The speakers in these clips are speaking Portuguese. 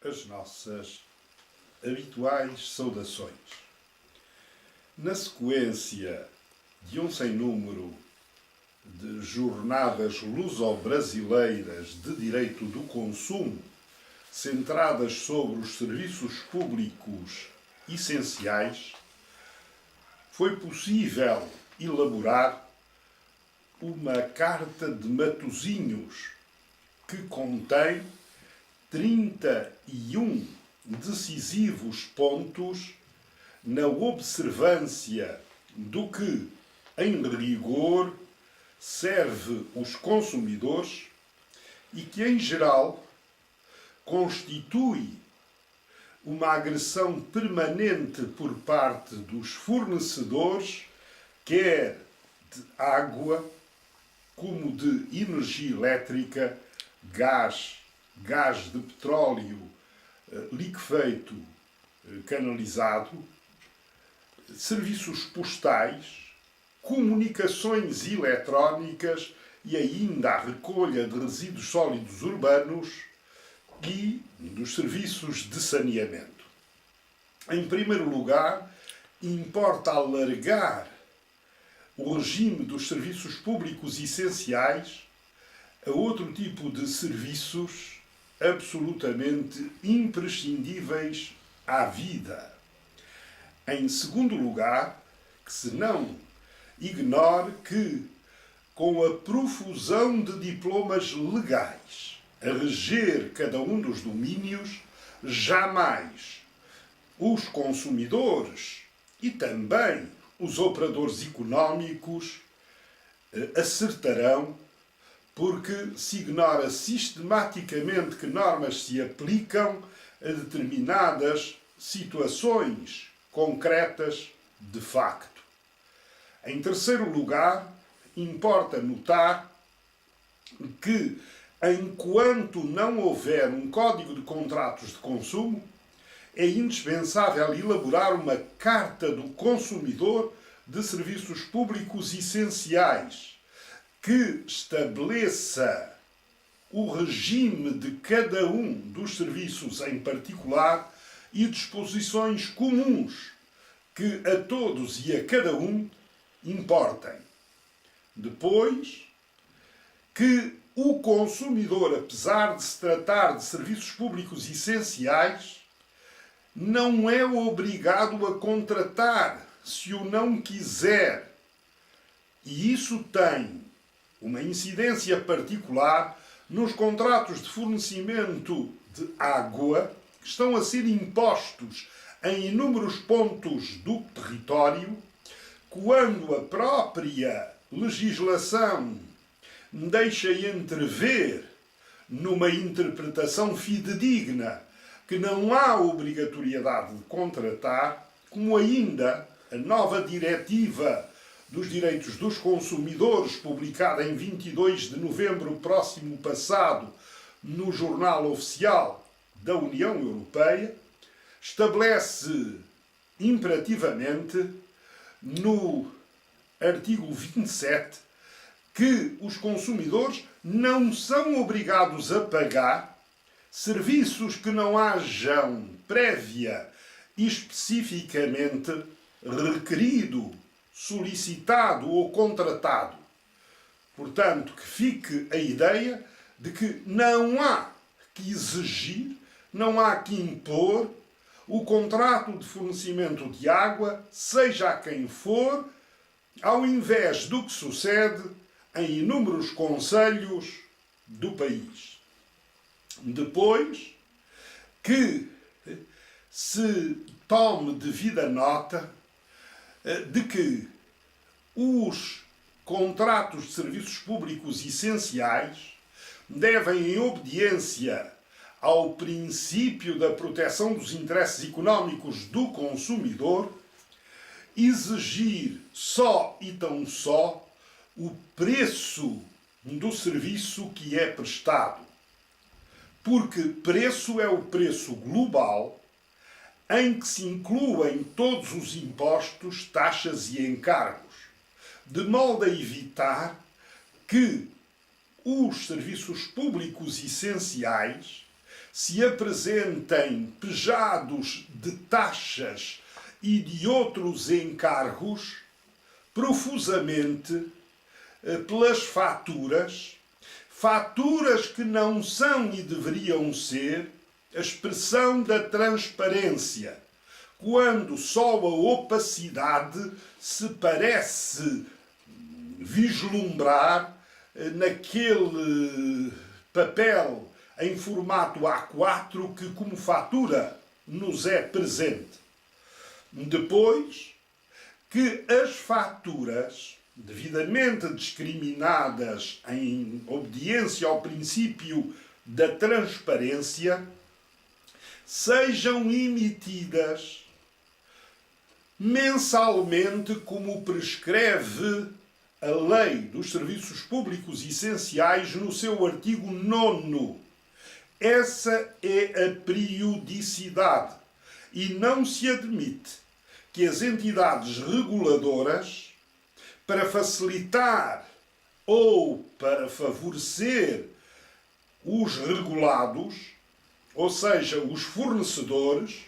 as nossas habituais saudações. Na sequência de um sem número de jornadas luso-brasileiras de direito do consumo, centradas sobre os serviços públicos essenciais, foi possível elaborar uma Carta de Matosinhos que contém 31 decisivos pontos na observância do que, em rigor, serve os consumidores e que, em geral, constitui uma agressão permanente por parte dos fornecedores, quer de água, como de energia elétrica, gás de petróleo liquefeito canalizado, serviços postais, comunicações eletrónicas e ainda a recolha de resíduos sólidos urbanos e dos serviços de saneamento. Em primeiro lugar, importa alargar o regime dos serviços públicos essenciais a outro tipo de serviços absolutamente imprescindíveis à vida. Em segundo lugar, que se não ignore que, com a profusão de diplomas legais a reger cada um dos domínios, jamais os consumidores e também os operadores económicos acertarão, porque se ignora sistematicamente que normas se aplicam a determinadas situações concretas de facto. Em terceiro lugar, importa notar que, enquanto não houver um Código de Contratos de Consumo, é indispensável elaborar uma Carta do Consumidor de Serviços Públicos Essenciais que estabeleça o regime de cada um dos serviços em particular e disposições comuns que a todos e a cada um importem. Depois, que o consumidor, apesar de se tratar de serviços públicos essenciais, não é obrigado a contratar se o não quiser. E isso tem uma incidência particular nos contratos de fornecimento de água que estão a ser impostos em inúmeros pontos do território, quando a própria legislação deixa entrever, numa interpretação fidedigna, que não há obrigatoriedade de contratar, como ainda a nova diretiva dos direitos dos consumidores, publicada em 22 de novembro próximo passado no Jornal Oficial da União Europeia, estabelece imperativamente no artigo 27 que os consumidores não são obrigados a pagar serviços que não hajam prévia e especificamente requerido, solicitado ou contratado. Portanto, que fique a ideia de que não há que exigir, não há que impor o contrato de fornecimento de água, seja a quem for, ao invés do que sucede em inúmeros concelhos do país. Depois, que se tome devida nota de que os contratos de serviços públicos essenciais devem, em obediência ao princípio da proteção dos interesses económicos do consumidor, exigir só e tão só o preço do serviço que é prestado. Porque preço é o preço global em que se incluem todos os impostos, taxas e encargos, de modo a evitar que os serviços públicos essenciais se apresentem pejados de taxas e de outros encargos, profusamente pelas faturas, faturas que não são e deveriam ser a expressão da transparência, quando só a opacidade se parece vislumbrar naquele papel em formato A4 que, como fatura, nos é presente. Depois, que as faturas, devidamente discriminadas em obediência ao princípio da transparência, sejam emitidas mensalmente, como prescreve a Lei dos Serviços Públicos Essenciais no seu artigo 9º. Essa é a periodicidade e não se admite que as entidades reguladoras, para facilitar ou para favorecer os regulados, ou seja, os fornecedores,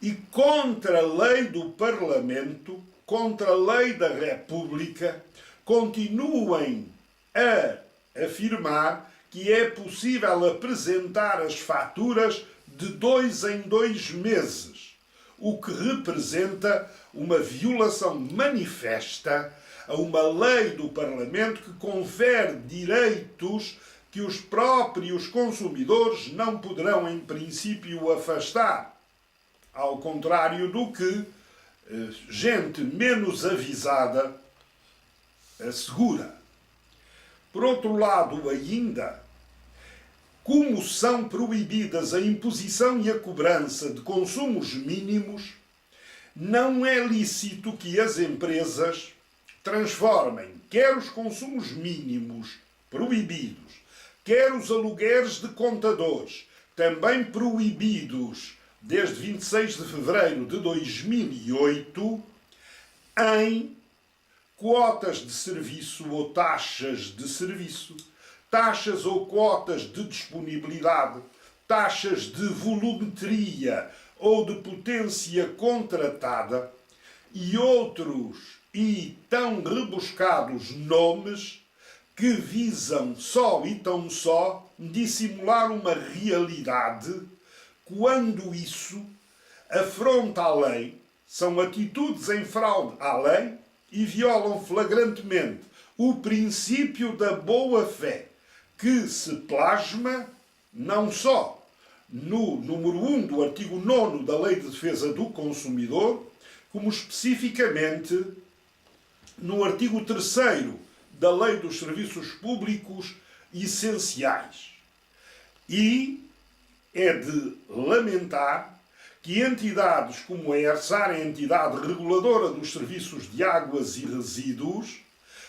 e contra a lei do Parlamento, contra a lei da República, continuem a afirmar que é possível apresentar as faturas de 2 em 2 meses, o que representa uma violação manifesta a uma lei do Parlamento que confere direitos que os próprios consumidores não poderão, em princípio, afastar. Ao contrário do que gente menos avisada assegura. Por outro lado, ainda, como são proibidas a imposição e a cobrança de consumos mínimos, não é lícito que as empresas transformem quer os consumos mínimos proibidos, quer os alugueres de contadores, também proibidos desde 26 de fevereiro de 2008, em quotas de serviço ou taxas de serviço, taxas ou quotas de disponibilidade, taxas de volumetria ou de potência contratada e outros e tão rebuscados nomes que visam só e tão só dissimular uma realidade quando isso afronta a lei, são atitudes em fraude à lei e violam flagrantemente o princípio da boa-fé, que se plasma não só no número 1 do artigo 9º da Lei de Defesa do Consumidor, como especificamente no artigo 3º da Lei dos Serviços Públicos Essenciais. E é de lamentar que entidades como a ERSAR, a entidade reguladora dos serviços de águas e resíduos,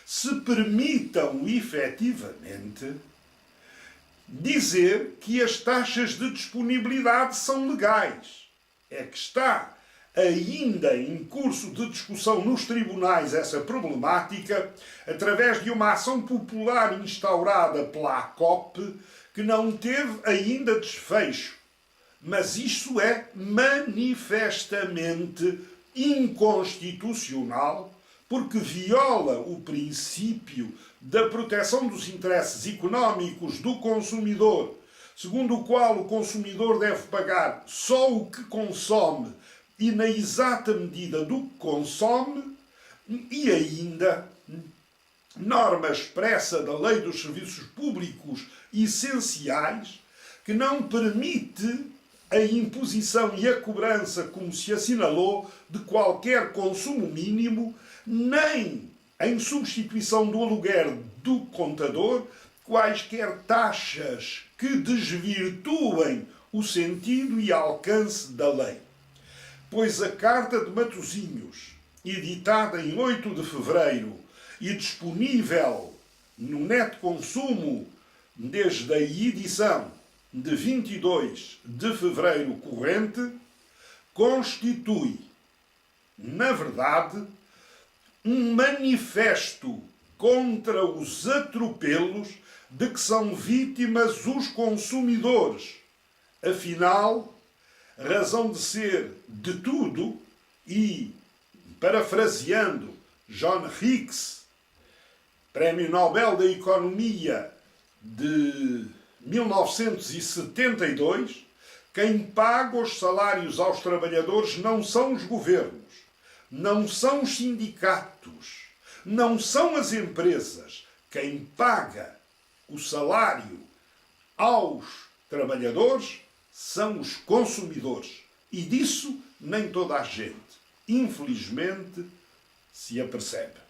se permitam efetivamente dizer que as taxas de disponibilidade são legais. É que está ainda em curso de discussão nos tribunais essa problemática, através de uma ação popular instaurada pela ACOP, que não teve ainda desfecho. Mas isso é manifestamente inconstitucional, porque viola o princípio da proteção dos interesses económicos do consumidor, segundo o qual o consumidor deve pagar só o que consome e na exata medida do que consome, e ainda norma expressa da Lei dos Serviços Públicos Essenciais, que não permite a imposição e a cobrança, como se assinalou, de qualquer consumo mínimo, nem em substituição do aluguer do contador, quaisquer taxas que desvirtuem o sentido e alcance da lei. Pois a Carta de Matosinhos, editada em 8 de fevereiro e disponível no Net Consumo desde a edição de 22 de fevereiro corrente, constitui, na verdade, um manifesto contra os atropelos de que são vítimas os consumidores. Afinal, razão de ser de tudo, e, parafraseando John Hicks, Prémio Nobel da Economia de 1972, quem paga os salários aos trabalhadores não são os governos, não são os sindicatos, não são as empresas. Quem paga o salário aos trabalhadores são os consumidores. E disso nem toda a gente, infelizmente, se apercebe.